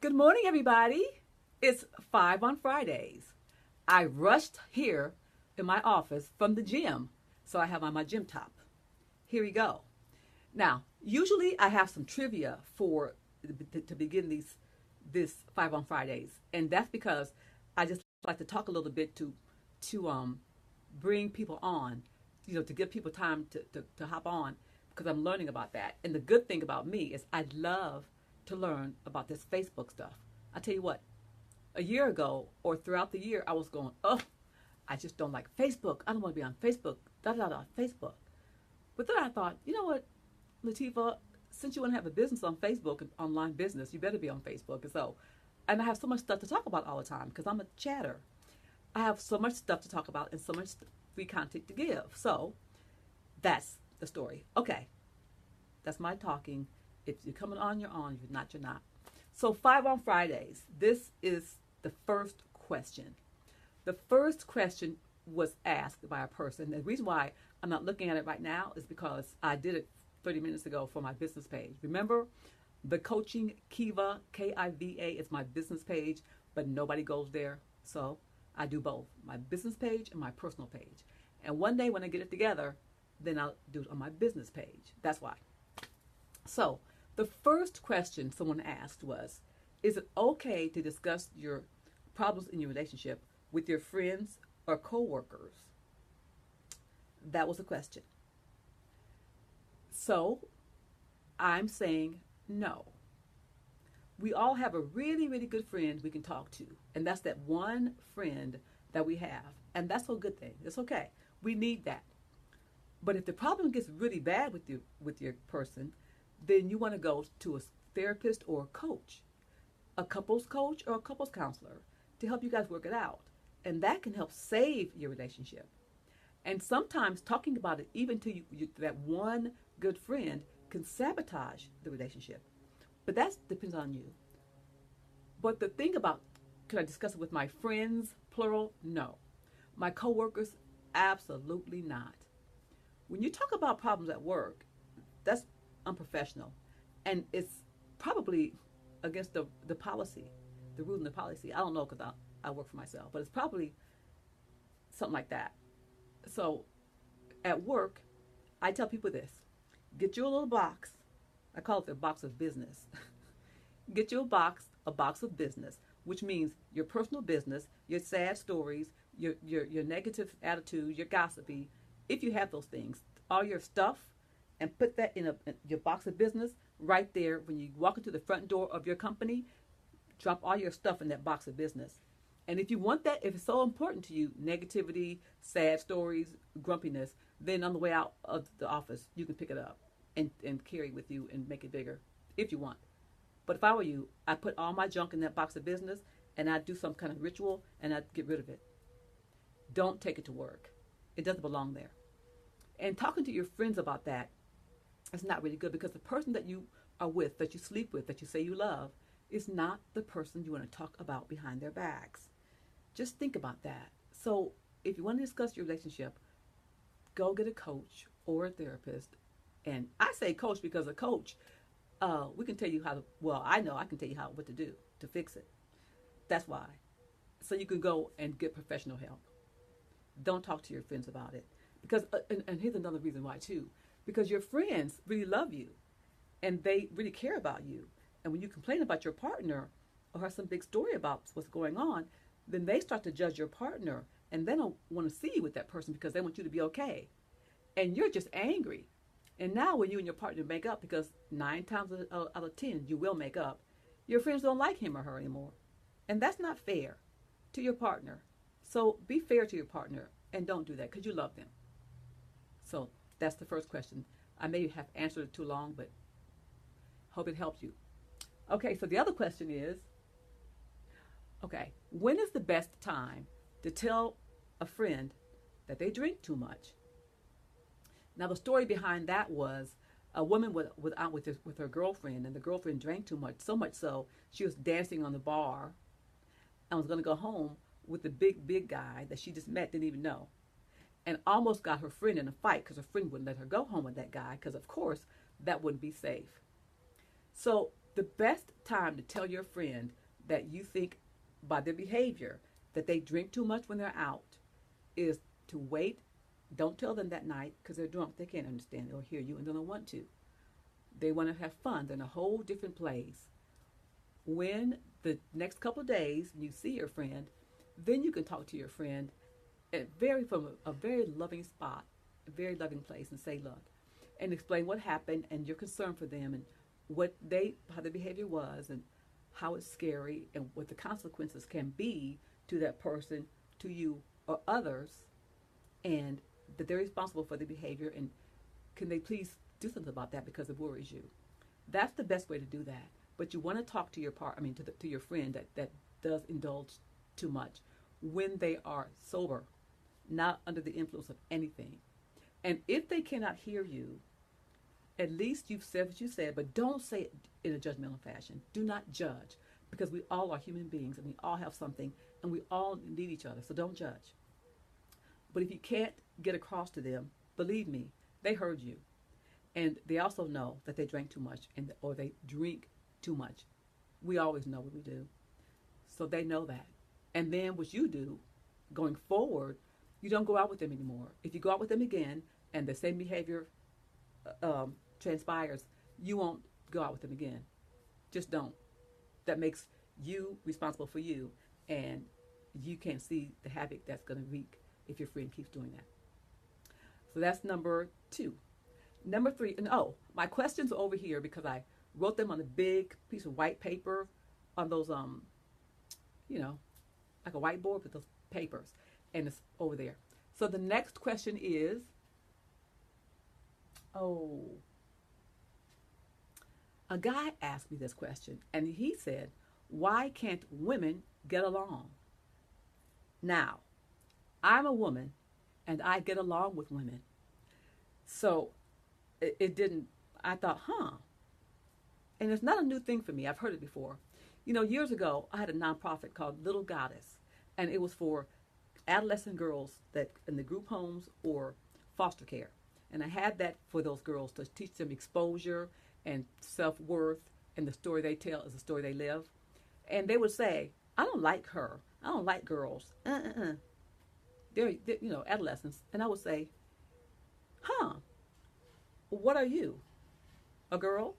Good morning, everybody. It's 5 on Fridays. I rushed here in my office from the gym, so I have on my gym top. Here we go. Now, usually I have some trivia for to begin this 5 on Fridays, and that's because I just like to talk a little bit to bring people on, to give people time to hop on because I'm learning about that. And the good thing about me is I love to learn about this Facebook stuff. I tell you what, a year ago or throughout the year, I was going, oh, I just don't like Facebook. I don't want to be on Facebook, da da da, Facebook. But then I thought, you know what, Latifa, since you want to have a business on Facebook, an online business, you better be on Facebook. And I have so much stuff to talk about all the time because I'm a chatter. I have so much stuff to talk about and so much free content to give. So that's the story. Okay, that's my talking. If you're coming on, you're on. If you're not, you're not. So 5 on Fridays. This is the first question. The first question was asked by a person. The reason why I'm not looking at it right now is because I did it 30 minutes ago for my business page. Remember, the coaching Kiva, Kiva, is my business page, but nobody goes there. So I do both, my business page and my personal page. And one day when I get it together, then I'll do it on my business page. That's why. So the first question someone asked was, is it okay to discuss your problems in your relationship with your friends or coworkers? That was the question. So I'm saying no. We all have a really, really good friend we can talk to. And that's that one friend that we have. And that's a good thing. It's okay. We need that. But if the problem gets really bad with your person, then you want to go to a therapist or a coach or a couples counselor to help you guys work it out. And that can help save your relationship. And sometimes talking about it, even to that one good friend, can sabotage the relationship. But that depends on you. But the thing about, can I discuss it with my friends, plural? No. My coworkers, absolutely not. When you talk about problems at work, that's unprofessional. And it's probably against the policy, the rule and the policy. I don't know because I work for myself, but it's probably something like that. So at work, I tell people this: get you a little box. I call it the box of business. Get you a box of business, which means your personal business, your sad stories, your negative attitude, your gossipy, if you have those things, all your stuff, and put that in your box of business right there. When you walk into the front door of your company, drop all your stuff in that box of business. And if you want that, if it's so important to you, negativity, sad stories, grumpiness, then on the way out of the office, you can pick it up and carry it with you and make it bigger if you want. But if I were you, I'd put all my junk in that box of business and I'd do some kind of ritual and I'd get rid of it. Don't take it to work. It doesn't belong there. And talking to your friends about that is not really good because the person that you are with, that you sleep with, that you say you love, is not the person you want to talk about behind their backs. Just think about that. So if you want to discuss your relationship, go get a coach or a therapist. And I say coach because a coach, we can tell you how to, well, I know I can tell you what to do to fix it. That's why. So you can go and get professional help. Don't talk to your friends about it. Because, and here's another reason why too, because your friends really love you and they really care about you. And when you complain about your partner or have some big story about what's going on, then they start to judge your partner and they don't want to see you with that person because they want you to be okay. And you're just angry. And now when you and your partner make up, because 9 times out of 10 you will make up, your friends don't like him or her anymore. And that's not fair to your partner. So be fair to your partner and don't do that because you love them. So that's the first question. I may have answered it too long, but hope it helped you. Okay, so the other question is, okay, when is the best time to tell a friend that they drink too much? Now, the story behind that was a woman was out with her girlfriend, and the girlfriend drank too much, so much so she was dancing on the bar and was going to go home with the big guy that she just met, didn't even know, and almost got her friend in a fight because her friend wouldn't let her go home with that guy because, of course, that wouldn't be safe. So The best time to tell your friend that you think by their behavior that they drink too much when they're out is to wait. Don't tell them that night because they're drunk. They can't understand or hear you and they don't want to. They want to have fun. They're in a whole different place. When the next couple of days you see your friend, then you can talk to your friend from a very loving spot, a very loving place, and say, look, and explain what happened and your concern for them and how their behavior was and how it's scary and what the consequences can be to that person, to you or others, and that they're responsible for their behavior and can they please do something about that because it worries you. That's the best way to do that. But you want to talk to to your friend that does indulge too much when they are sober, not under the influence of anything. And if they cannot hear you, at least you've said what you said, but don't say it in a judgmental fashion. Do not judge because we all are human beings and we all have something and we all need each other. So don't judge. But if you can't get across to them, believe me, they heard you. And they also know that they drank too much or they drink too much. We always know what we do. So they know that. And then what you do going forward, you don't go out with them anymore. If you go out with them again and the same behavior transpires, you won't go out with them again. Just don't. That makes you responsible for you, and you can't see the havoc that's going to wreak if your friend keeps doing that. So that's number 2. Number 3, and my questions are over here because I wrote them on a big piece of white paper on those, like a whiteboard with those papers, and it's over there. So the next question is, a guy asked me this question, and he said, why can't women get along? Now, I'm a woman, and I get along with women. So it didn't, I thought, And it's not a new thing for me. I've heard it before. Years ago, I had a nonprofit called Little Goddess, and it was for adolescent girls that in the group homes or foster care. And I had that for those girls to teach them exposure and self-worth, and the story they tell is the story they live. And they would say, I don't like her. I don't like girls. They're adolescents. And I would say, what are you? A girl?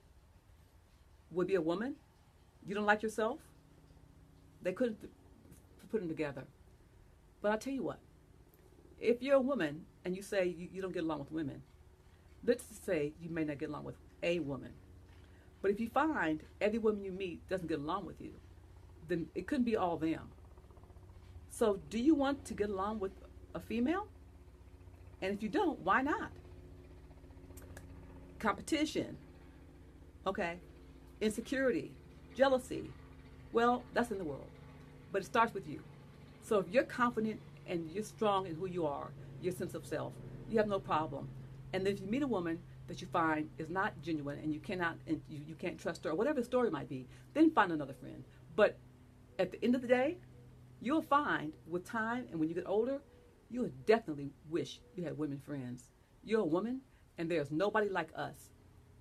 Would be a woman? You don't like yourself? They couldn't put them together. But I'll tell you what. If you're a woman and you say you don't get along with women, let's just say you may not get along with a woman. But if you find every woman you meet doesn't get along with you, then it couldn't be all them. So do you want to get along with a female? And if you don't, why not? Competition. Okay. Insecurity. Jealousy. Well, that's in the world. But it starts with you. So if you're confident and you're strong in who you are, your sense of self, you have no problem. And if you meet a woman that you find is not genuine and you can't trust her or whatever the story might be, then find another friend. But at the end of the day, you'll find with time and when you get older, you'll definitely wish you had women friends. You're a woman and there's nobody like us.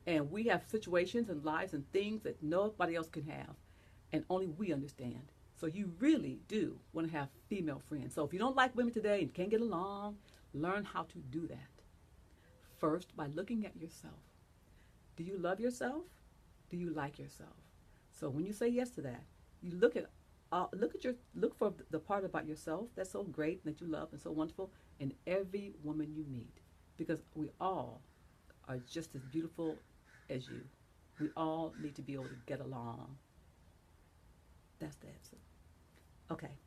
And we have situations and lives and things that nobody else can have. And only we understand. So you really do want to have female friends. So if you don't like women today and can't get along, learn how to do that. First, by looking at yourself. Do you love yourself? Do you like yourself? So when you say yes to that, you look for the part about yourself that's so great that you love and so wonderful in every woman you meet, because we all are just as beautiful as you. We all need to be able to get along. That's the answer. Okay.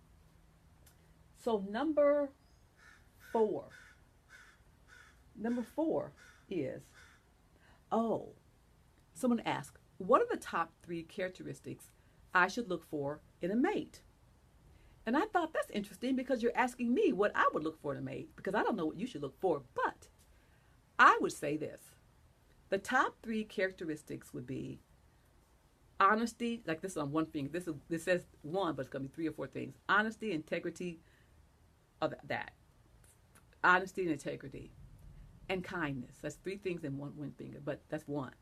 So number 4 is, someone asked, what are the top 3 characteristics I should look for in a mate? And I thought that's interesting because you're asking me what I would look for in a mate, because I don't know what you should look for. But I would say this. The top 3 characteristics would be honesty, like this is on one finger. This says 1, but it's going to be 3 or 4 things. Honesty, integrity, that. Honesty and integrity. And kindness. That's 3 things in one finger, but that's 1.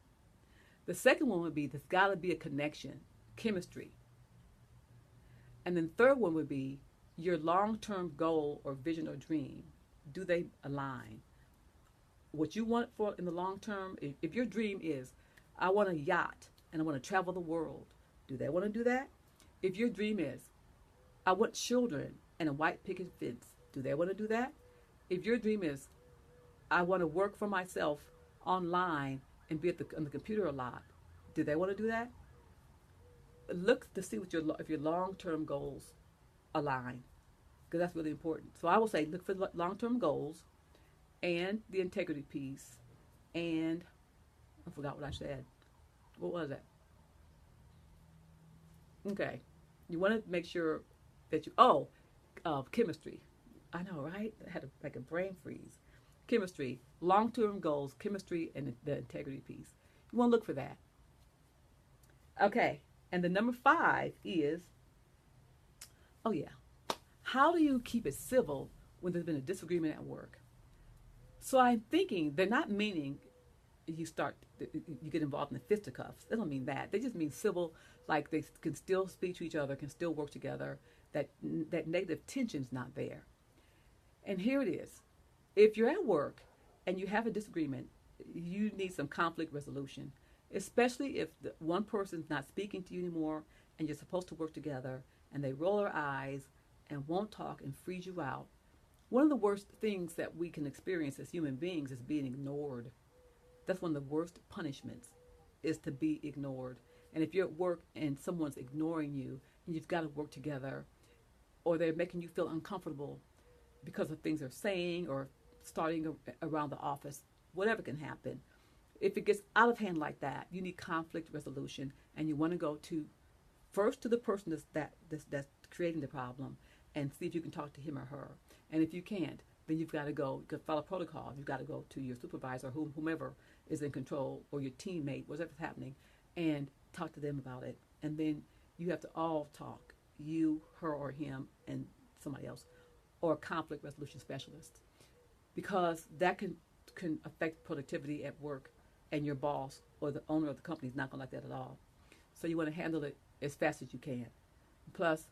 The second one would be there's got to be a connection, chemistry. And then third one would be your long-term goal or vision or dream. Do they align? What you want for in the long term, if your dream is, I want a yacht and I want to travel the world, do they want to do that? If your dream is, I want children and a white picket fence, do they want to do that? If your dream is, I want to work for myself online and be on the computer a lot, do they want to do that? Look to see what if your long-term goals align, because that's really important. So I will say look for long-term goals and the integrity piece, and I forgot what I said. What was that? Okay. You want to make sure that chemistry. I know, right? I had like a brain freeze. Chemistry, long-term goals, chemistry, and the integrity piece. You want to look for that. Okay. And the number 5 is, how do you keep it civil when there's been a disagreement at work? So I'm thinking they're not meaning you get involved in the fisticuffs. They don't mean that. They just mean civil, like they can still speak to each other, can still work together. That negative tension's not there. And here it is. If you're at work and you have a disagreement, you need some conflict resolution, especially if one person's not speaking to you anymore and you're supposed to work together and they roll their eyes and won't talk and freeze you out. One of the worst things that we can experience as human beings is being ignored. That's one of the worst punishments, is to be ignored. And if you're at work and someone's ignoring you and you've got to work together, or they're making you feel uncomfortable because of things they're saying or starting around the office, whatever can happen. If it gets out of hand like that, you need conflict resolution, and you want to go first to the person that's creating the problem and see if you can talk to him or her. And if you can't, then you've got to follow protocol. You've got to go to your supervisor, whomever is in control, or your teammate, whatever's happening, and talk to them about it. And then you have to all talk, you, her, or him, and somebody else, or a conflict resolution specialist, because that can affect productivity at work, and your boss or the owner of the company is not going to like that at all. So you want to handle it as fast as you can. Plus,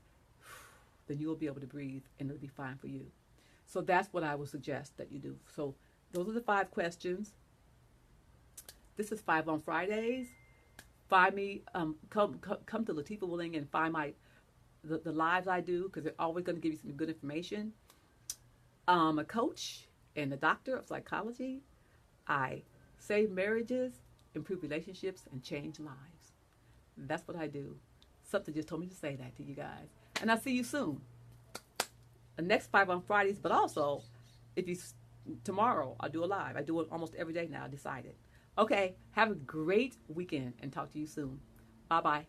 then you will be able to breathe, and it'll be fine for you. So that's what I would suggest that you do. So those are the 5 questions. This is 5 on Fridays. Find me, come to Latifah Willing and find the lives I do, because they're always going to give you some good information. I'm a coach and a doctor of psychology. I save marriages, improve relationships, and change lives. That's what I do. Something just told me to say that to you guys. And I'll see you soon. The next 5 on Fridays, but also, tomorrow I'll do a live. I do it almost every day now, I decided. Okay, have a great weekend and talk to you soon. Bye-bye.